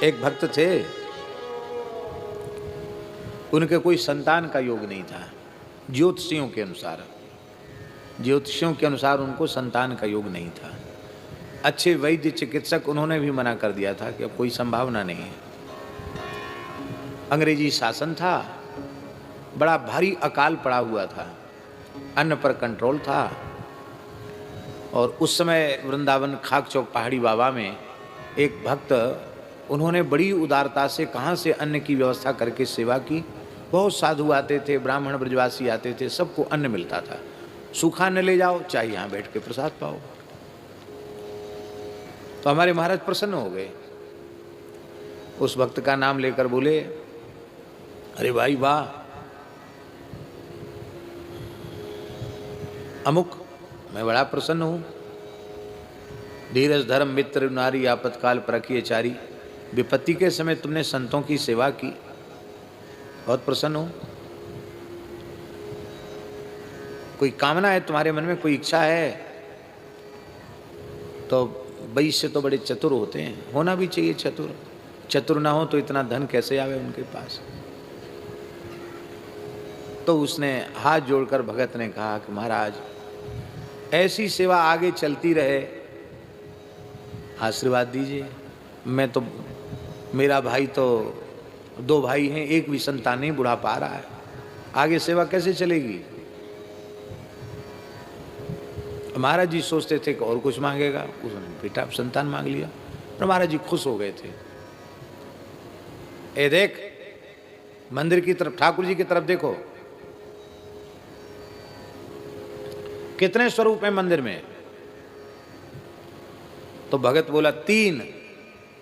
एक भक्त थे, उनके कोई संतान का योग नहीं था। ज्योतिषियों के अनुसार उनको संतान का योग नहीं था। अच्छे वैद्य चिकित्सक उन्होंने भी मना कर दिया था कि अब कोई संभावना नहीं है। अंग्रेजी शासन था, बड़ा भारी अकाल पड़ा हुआ था, अन्न पर कंट्रोल था। और उस समय वृंदावन खाक चौक पहाड़ी बाबा में एक भक्त, उन्होंने बड़ी उदारता से कहाँ से अन्न की व्यवस्था करके सेवा की। बहुत साधु आते थे, ब्राह्मण ब्रजवासी आते थे, सबको अन्न मिलता था। सूखा अन्न ले जाओ, चाहे यहाँ बैठ के प्रसाद पाओ। तो हमारे महाराज प्रसन्न हो गए। उस भक्त का नाम लेकर बोले, अरे भाई वाह, अमुक, मैं बड़ा प्रसन्न हूँ। धीरज धर्म मित्र नारी आपतकाल परखिए चारी, विपत्ति के समय तुमने संतों की सेवा की, बहुत प्रसन्न हूँ। कोई कामना है तुम्हारे मन में, कोई इच्छा है? तो वैश्य तो बड़े चतुर होते हैं, होना भी चाहिए चतुर। चतुर ना हो तो इतना धन कैसे आवे उनके पास। तो उसने हाथ जोड़कर भगत ने कहा कि महाराज, ऐसी सेवा आगे चलती रहे, आशीर्वाद दीजिए। मैं तो, मेरा भाई तो, 2 भाई हैं, एक भी संतान नहीं, बुढ़ापा आ रहा है, आगे सेवा कैसे चलेगी? महाराज जी सोचते थे कि और कुछ मांगेगा, उसने बेटा संतान मांग लिया। और महाराज जी खुश हो गए थे। ए देख, मंदिर की तरफ, ठाकुर जी की तरफ देखो, कितने स्वरूप हैं मंदिर में? तो भगत बोला 3।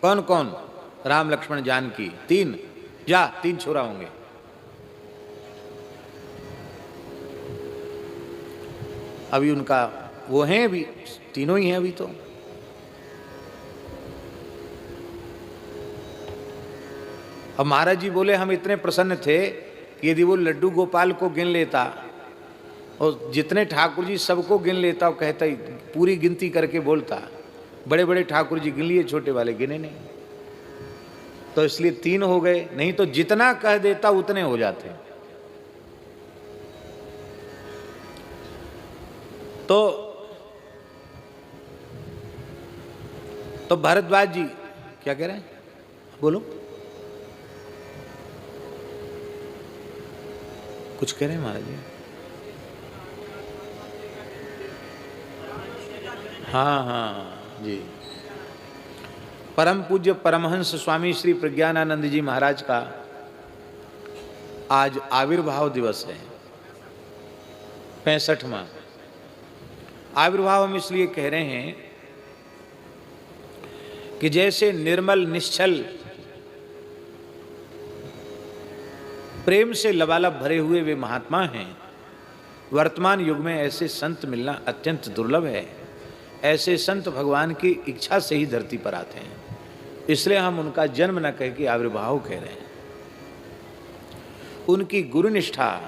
कौन कौन? राम लक्ष्मण जानकी 3। जा, 3 छोरा होंगे। अभी उनका वो हैं, अभी तीनों ही हैं अभी तो। अब महाराज जी बोले, हम इतने प्रसन्न थे कि यदि वो लड्डू गोपाल को गिन लेता और जितने ठाकुर जी सबको गिन लेता, और कहता ही पूरी गिनती करके बोलता, बड़े बड़े ठाकुर जी गिन लिए, छोटे वाले गिने नहीं। तो इसलिए 3 हो गए, नहीं तो जितना कह देता उतने हो जाते। तो भारद्वाज जी क्या कह रहे हैं, बोलो, कुछ कह रहे हैं महाराज जी? हाँ हाँ जी। परम पूज्य परमहंस स्वामी श्री प्रज्ञानानंद जी महाराज का आज आविर्भाव दिवस है, 65वां आविर्भाव। हम इसलिए कह रहे हैं कि जैसे निर्मल निश्चल प्रेम से लबालब भरे हुए वे महात्मा हैं, वर्तमान युग में ऐसे संत मिलना अत्यंत दुर्लभ है। ऐसे संत भगवान की इच्छा से ही धरती पर आते हैं, इसलिए हम उनका जन्म न कह के आविर्भाव कह रहे हैं। उनकी गुरु निष्ठा,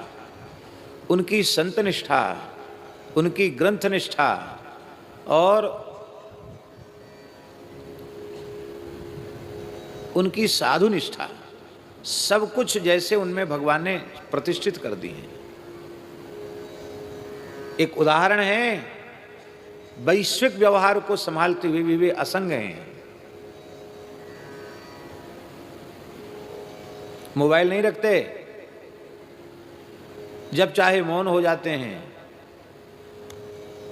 उनकी संत निष्ठा, उनकी ग्रंथ निष्ठा और उनकी साधु निष्ठा, सब कुछ जैसे उनमें भगवान ने प्रतिष्ठित कर दी है। एक उदाहरण है, वैश्विक व्यवहार को संभालते हुए भी वे असंग हैं। मोबाइल नहीं रखते, जब चाहे मौन हो जाते हैं,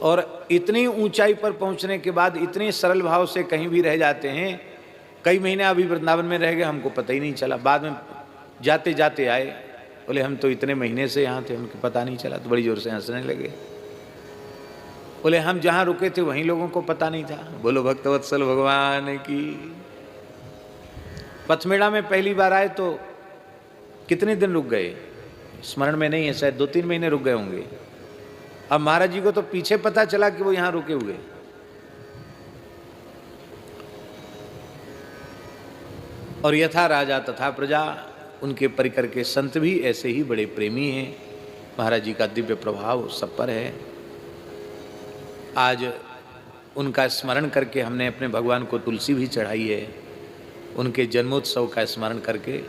और इतनी ऊंचाई पर पहुंचने के बाद इतने सरल भाव से कहीं भी रह जाते हैं। कई महीने अभी वृंदावन में रह गए, हमको पता ही नहीं चला। बाद में जाते जाते आए, बोले हम तो इतने महीने से यहाँ थे, हमको पता नहीं चला। तो बड़ी जोर से हंसने लगे। बोले हम जहाँ रुके थे वहीं लोगों को पता नहीं था। बोलो भक्तवत्सल भगवान की। पथमेड़ा में पहली बार आए तो कितने दिन रुक गए स्मरण में नहीं है, शायद 2-3 महीने रुक गए होंगे। अब महाराज जी को तो पीछे पता चला कि वो यहाँ रुके हुए। और यथा राजा तथा प्रजा, उनके परिकर के संत भी ऐसे ही बड़े प्रेमी हैं। महाराज जी का दिव्य प्रभाव सब पर है। आज उनका स्मरण करके हमने अपने भगवान को तुलसी भी चढ़ाई है। उनके जन्मोत्सव का स्मरण करके